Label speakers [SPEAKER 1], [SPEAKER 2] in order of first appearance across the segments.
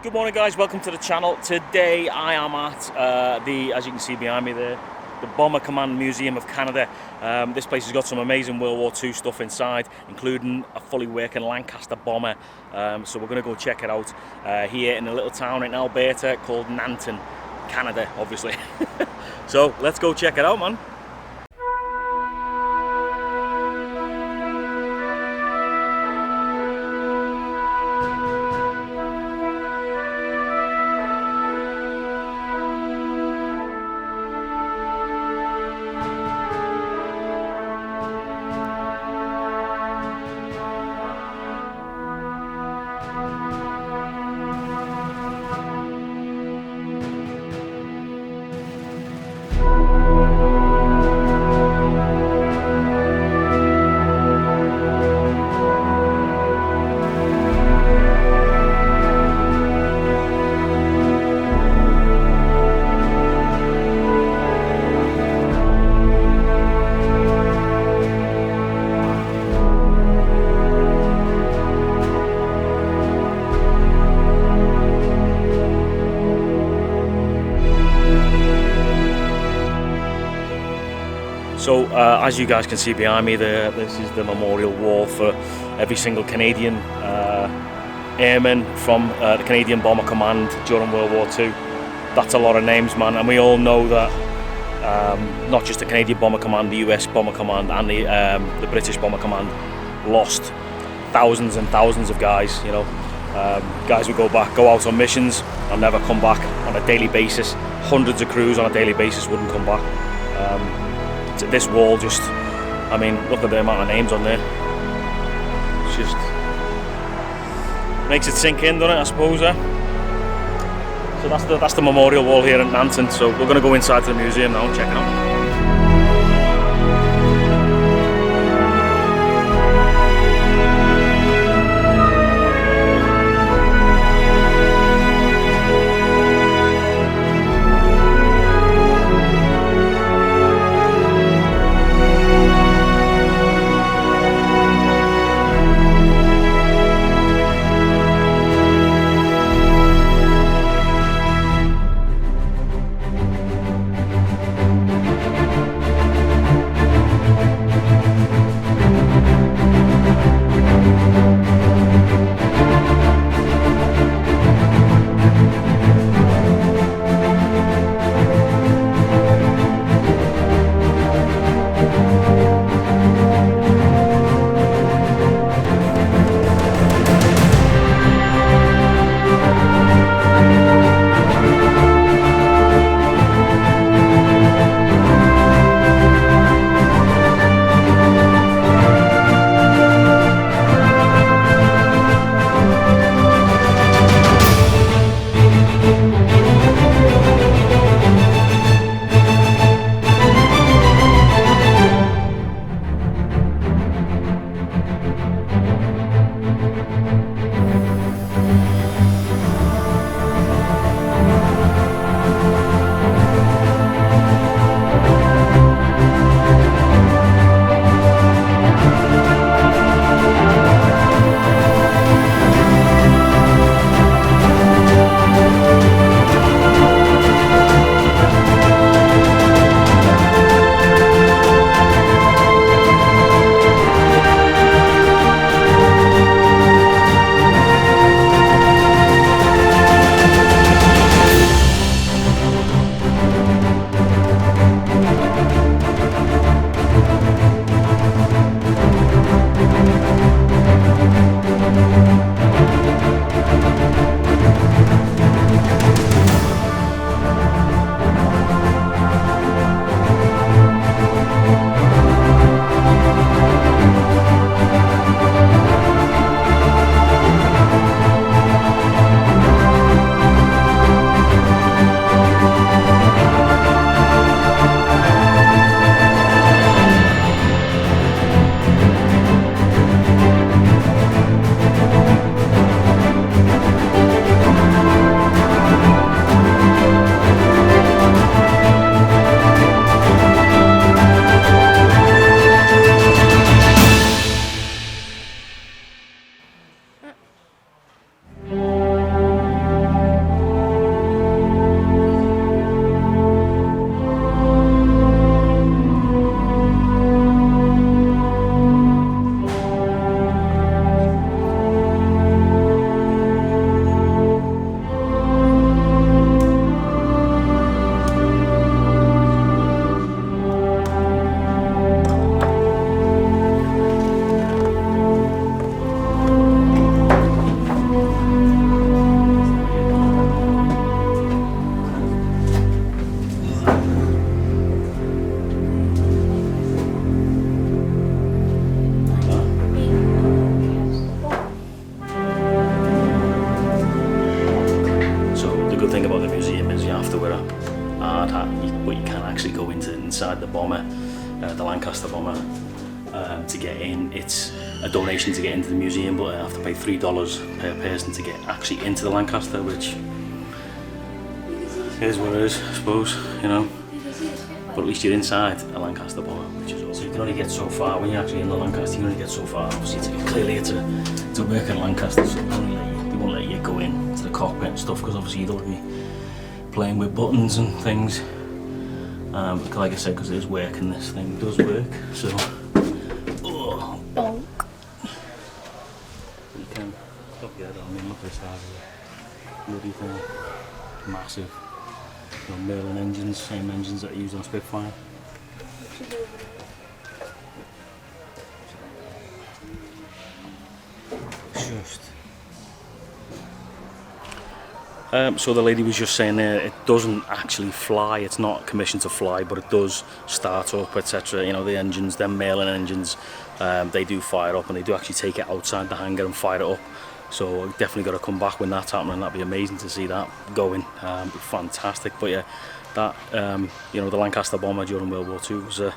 [SPEAKER 1] Good morning, guys. Welcome to the channel. Today I am at as you can see behind me there, the Bomber Command Museum of Canada. This place has got some amazing World War II stuff inside, including a fully working Lancaster bomber. So we're going to go check it out here in a little town in Alberta called Nanton, Canada, obviously. So let's go check it out, man. So as you guys can see behind me there, this is the memorial wall for every single Canadian airman from the Canadian Bomber Command during World War II. That's a lot of names, man, and we all know that not just the Canadian Bomber Command, the US Bomber Command and the British Bomber Command lost thousands and thousands of guys, you know. Guys would go out on missions and never come back on a daily basis. Hundreds of crews on a daily basis wouldn't come back. This wall just, I mean, look at the amount of names on there. It's just makes it sink in, doesn't it, I suppose, eh? So that's the memorial wall here in Nanton. So we're going to go inside to the museum now and check it out. the bomber, the Lancaster bomber, to get in. It's a donation to get into the museum, but I have to pay $3 per person to get actually into the Lancaster, which is what it is, I suppose, you know. But at least you're inside a Lancaster bomber, which is awesome. So you can only get so far when you're actually in the Lancaster. You can only get so far. Obviously, clearly it's a work at Lancaster, so they won't let you go in to the cockpit and stuff, because obviously you don't want to be playing with buttons and things. Like I said, because it is work and this thing does work. So, bonk. You can look at it. I mean, look at the size of the bloody thing. Massive. You know, Merlin engines, same engines that are used on Spitfire. Just. So the lady was just saying there, it doesn't actually fly. It's not commissioned to fly, but it does start up, etc. You know, the engines, them Merlin engines, they do fire up, and they do actually take it outside the hangar and fire it up. So I've definitely got to come back when that's happening. That'd be amazing to see that going. Fantastic. But yeah, that you know, the Lancaster bomber during World War II was the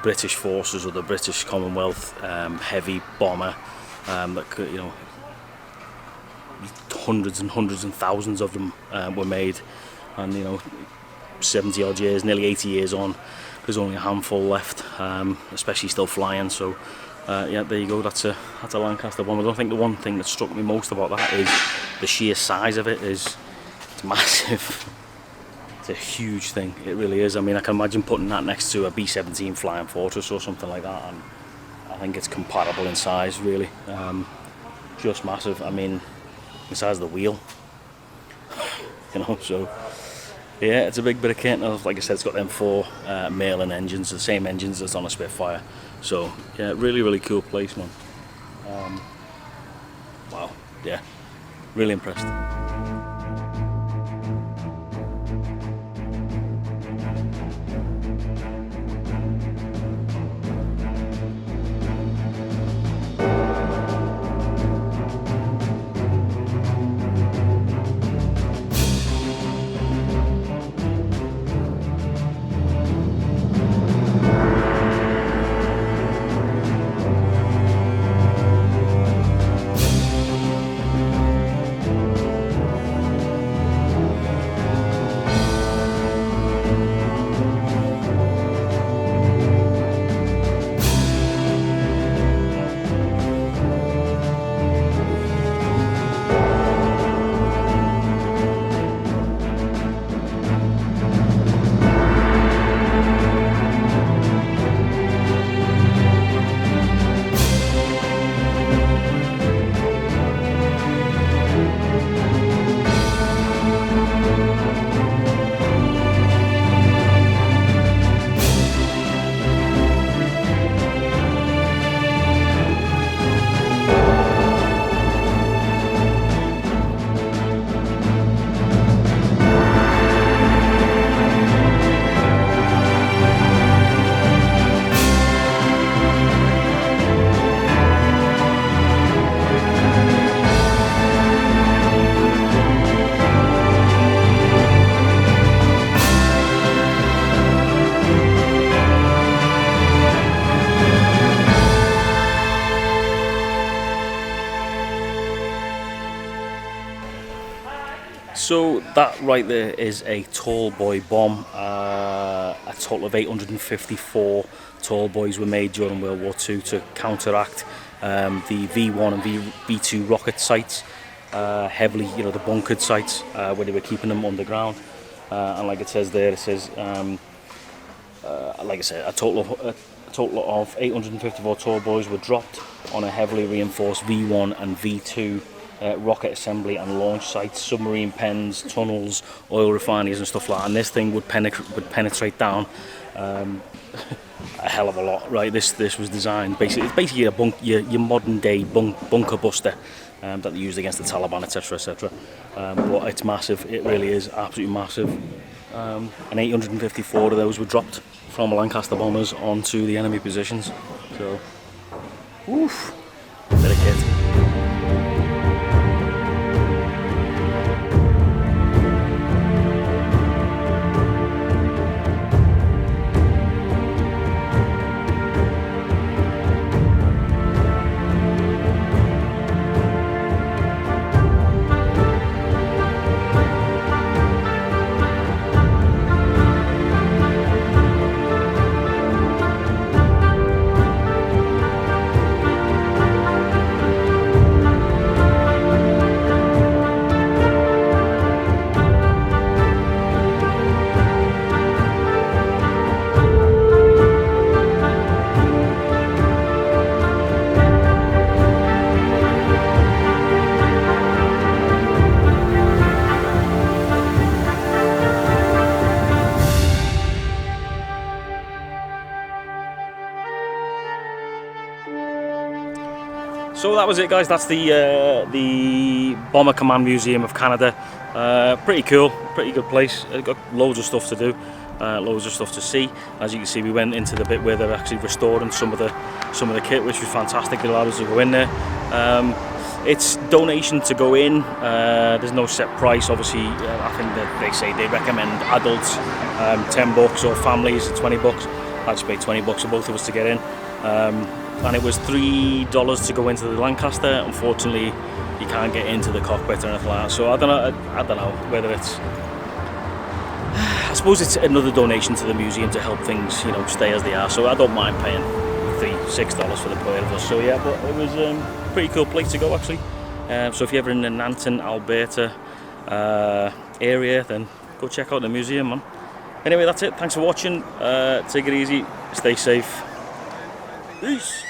[SPEAKER 1] British forces, or the British Commonwealth heavy bomber that could, you know, hundreds and hundreds and thousands of them were made, and you know, 70 odd years, nearly 80 years on, there's only a handful left, especially still flying. So yeah, there you go. That's a Lancaster bomber. I don't think the one thing that struck me most about that is the sheer size of it. It's massive. It's a huge thing. It really is. I mean, I can imagine putting that next to a B-17 Flying Fortress or something like that, and I think it's comparable in size, really. Just massive. I mean, the size of the wheel, you know. So yeah, it's a big bit of kit. Like I said, it's got them 4 Merlin engines, the same engines as on a Spitfire. So yeah, really, really cool place, man. Wow, yeah, really impressed. So that right there is a tall boy bomb. A total of 854 tall boys were made during World War II to counteract the V1 and V2 rocket sites, heavily, you know, the bunkered sites where they were keeping them underground. And like it says there, it says, like I said, a total of 854 tall boys were dropped on a heavily reinforced V1 and V2 rocket assembly and launch sites, submarine pens, tunnels, oil refineries and stuff like that. And this thing would penetrate down a hell of a lot, right? This was designed basically, it's basically your modern day bunker buster that they used against the Taliban, etc, etc. But it's massive. It really is absolutely massive. And 854 of those were dropped from Lancaster bombers onto the enemy positions. So, woof, bit of kit. So that was it, guys. That's the Bomber Command Museum of Canada. Pretty cool, pretty good place. It's got loads of stuff to do, loads of stuff to see. As you can see, we went into the bit where they're actually restoring some of the kit, which was fantastic. They allowed us to go in there. It's donation to go in. There's no set price. Obviously, I think that they say they recommend adults $10 or families $20. I just paid $20 for both of us to get in. And it was $3 to go into the Lancaster. Unfortunately, you can't get into the cockpit or anything like that. So I don't know whether it's. I suppose it's another donation to the museum to help things, stay as they are. So I don't mind paying $6 for the pair of us. So yeah, but it was a pretty cool place to go actually. So if you're ever in the Nanton, Alberta area, then go check out the museum, man. Anyway, that's it. Thanks for watching. Take it easy. Stay safe. Peace.